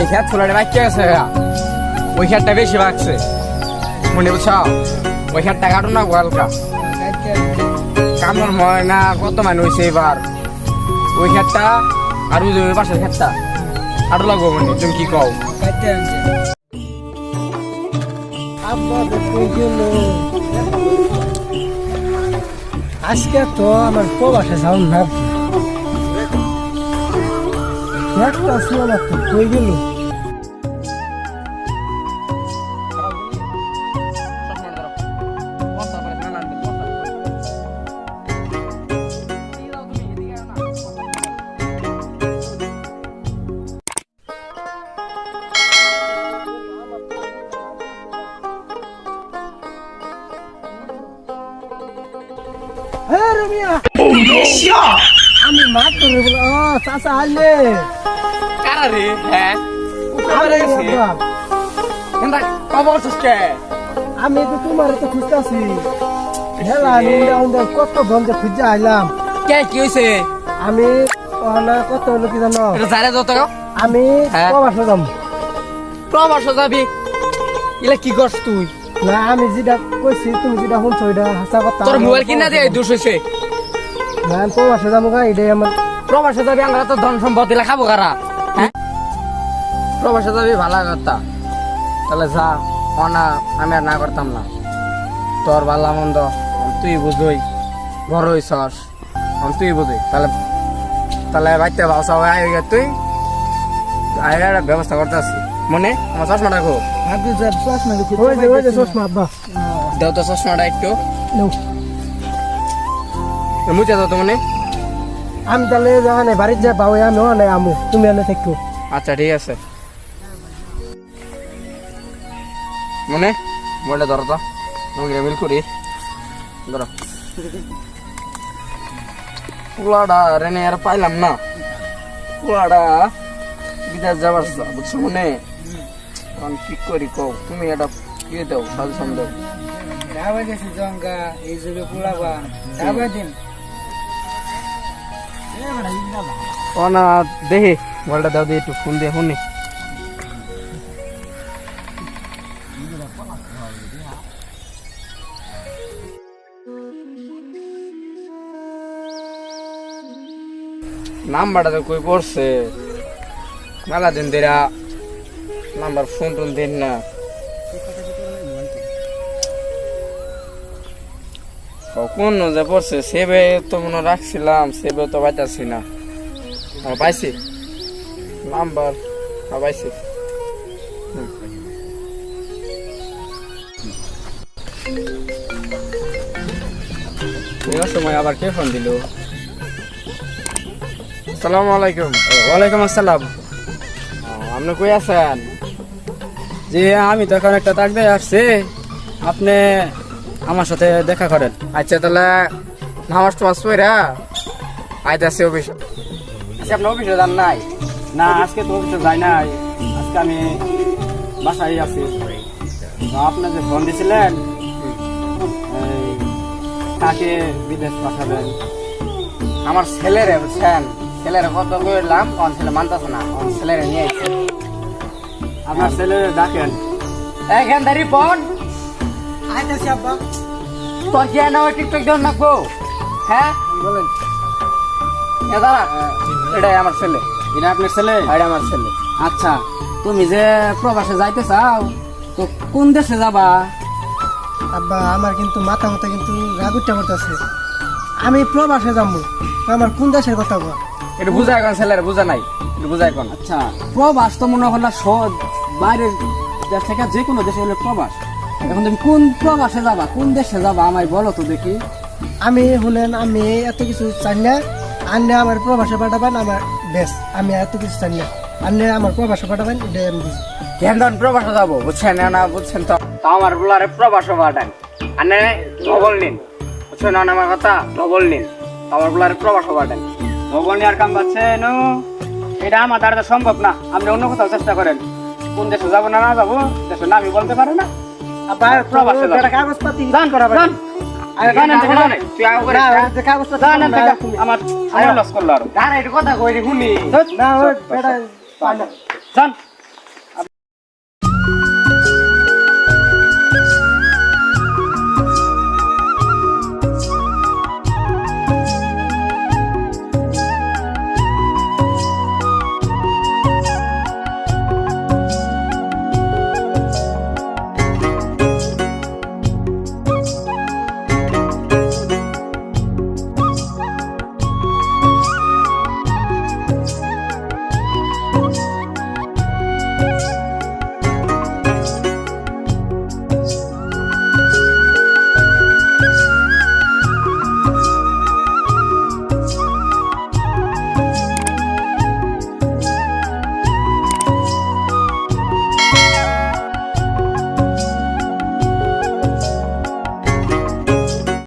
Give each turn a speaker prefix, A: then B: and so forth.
A: খেত ছোলাটা বাচ্চা আছে ওই খেতটা বেশি বাড়ছে মনে বুঝছো ওই খেতটা কাটো না হালকা কামড় হয় না কত মান হয়েছে এবার ওই খেতটা আর ওই পাশের খেতটা আরো লাগবো মনে তুমি কি কও
B: আজকে তো আমার প্রবাসে যাও না একটা ছিল না তো কই গেল আমি মাত করে বলে ও চাচা আইলে
A: কারা রে হ্যাঁ
B: আরে বাবা,
A: কেনটা কবে করছিস কে
B: আমি তো তোমার তো খুঁজতেছি হেলা নিন্দা কত বন্ধে খুঁজে আইলাম
A: কে কি হয়েছে
B: আমি না কত হলো কি জানো
A: এটা জারে যত
B: আমি
A: হ্যাঁ।
B: প্রবাসে যাম
A: প্রবাস যাবি এলা কি করছ তুই
B: না আমি যেটা কইছি তুমি যেটা শুনছো এটা হাসা কথা
A: তোর মোবাইল কিনা দিয়ে দোষ হয়েছে
B: না আমি প্রবাসে যাবো গা এটাই আমার
A: প্রবাসে যাবি আমরা তো ধন সম্পদ এলা খাবো কারা হ্যাঁ প্রবাসে যাবি ভালো কথা তাহলে যা অনা আমি আর না করতাম না তোর ভালো মন্দ তুই বুঝই বড় হইছস তুই বুঝই তাহলে তাহলে বাইতে ভাষা হয়ে গে তুই আয়ের ব্যবস্থা করতে আসি মনে আমার চশমাটা গো
B: ভাবি যে চশমা দেখি ওই যে চশমা আব্বা
A: দেও তো চশমাটা একটু
B: নাও
A: মুছে দাও তো মনে
B: আমি তাহলে জানে বাড়িতে যা পাও আমি অনে আমু তুমি এনে থাকো
A: আচ্ছা ঠিক আছে মনে মোবাইলটা ধরো তো মুখে মিল করি ধরো পোলাটা রেনে আর পাইলাম না পোলাটা বিদেশ যাবার বুঝছো মনে এখন কি করি কও তুমি এটা দিয়ে দাও সাজেশন দাও
B: জঙ্গা এই যুগে পোলাবা যাবে দিন
A: ও না দেখি মোবাইলটা দাও দিয়ে একটু ফোন দিয়ে শুনি নাম্বারটা তো কই পড়ছে মেলা দিন দেরা নাম্বার ফোন টোন দিন না কখন যে পড়ছে সেবে তো মনে রাখছিলাম সেবে তো পাইতাছি না পাইছি নাম্বার পাইছি সময় আবার কে ফোন দিল আসসালামু আলাইকুম
B: ওয়ালাইকুম আসসালাম
A: আপনি কই আছেন
B: যে আমি তো এখন একটা তাক দিয়ে আসছি আপনি আমার সাথে দেখা করেন
A: আচ্ছা তাহলে নামাজ টামাজ পড়া আইতাছি অফিস আচ্ছা আপনার অফিসে যান নাই
B: না আজকে তো অফিসে যাই নাই আজকে আমি বাসায় আছি তো আপনি যে ফোন দিয়েছিলেন এই কাকে বিদেশ পাঠাবেন
A: আমার ছেলেরে বুঝছেন ছেলেরে কত করলাম কোন ছেলে মানতেছে না কোন ছেলেরে নিয়ে আইছে
B: আপনার ছেলে ডাকেন
A: এখান দাঁড়ি ফোন
B: আইতাছি আব্বা
A: তো গিয়ে না ওই টিকটক দেন নাকবো হ্যাঁ
B: বলেন
A: এ দাঁড়া এটাই আমার ছেলে
B: এটা আপনার ছেলে
A: এটা আমার ছেলে
B: আচ্ছা তুমি যে প্রবাসে যাইতে চাও তো কোন দেশে যাবা আব্বা আমার কিন্তু মাথা মতো কিন্তু রাগুটা করতেছে আমি প্রবাসে যাবো আমার কোন দেশের কথা বল
A: একটু বুঝায় কোন ছেলের বুঝা নাই একটু বুঝায় কোন
B: আচ্ছা প্রবাস তো মনে হলো বাইরের দেশ থেকে যে কোনো দেশে হলে প্রবাস এখন তুমি কোন প্রবাসে যাবা কোন দেশে যাবা আমায় বলো তো দেখি আমি হলেন আমি এত কিছু চাই না আন্নে আমার প্রবাসে পাঠাবেন আমার বেশ আমি এত কিছু চাই না আন্নে আমার প্রবাসে পাঠাবেন এটাই আমি বুঝি
A: কেন প্রবাসে যাবো বুঝছেন না বুঝছেন তো আমার বলারে প্রবাসে পাঠান আনে ডবল নিন বুঝছেন না আমার কথা ডবল নিন আমার বলারে প্রবাসে পাঠান ডবল নিয়ে আর কাম পাচ্ছেন এটা আমার দ্বারা তো সম্ভব না আপনি অন্য কোথাও চেষ্টা করেন কোন দেশে যাবো না যাবো দেশের নামই বলতে পারে না
B: আবার
A: প্রবাসে যাবো
B: কাগজপাতি
A: দান করাবেন আমার লস করলো আর এটা কথা কই শুনি
B: না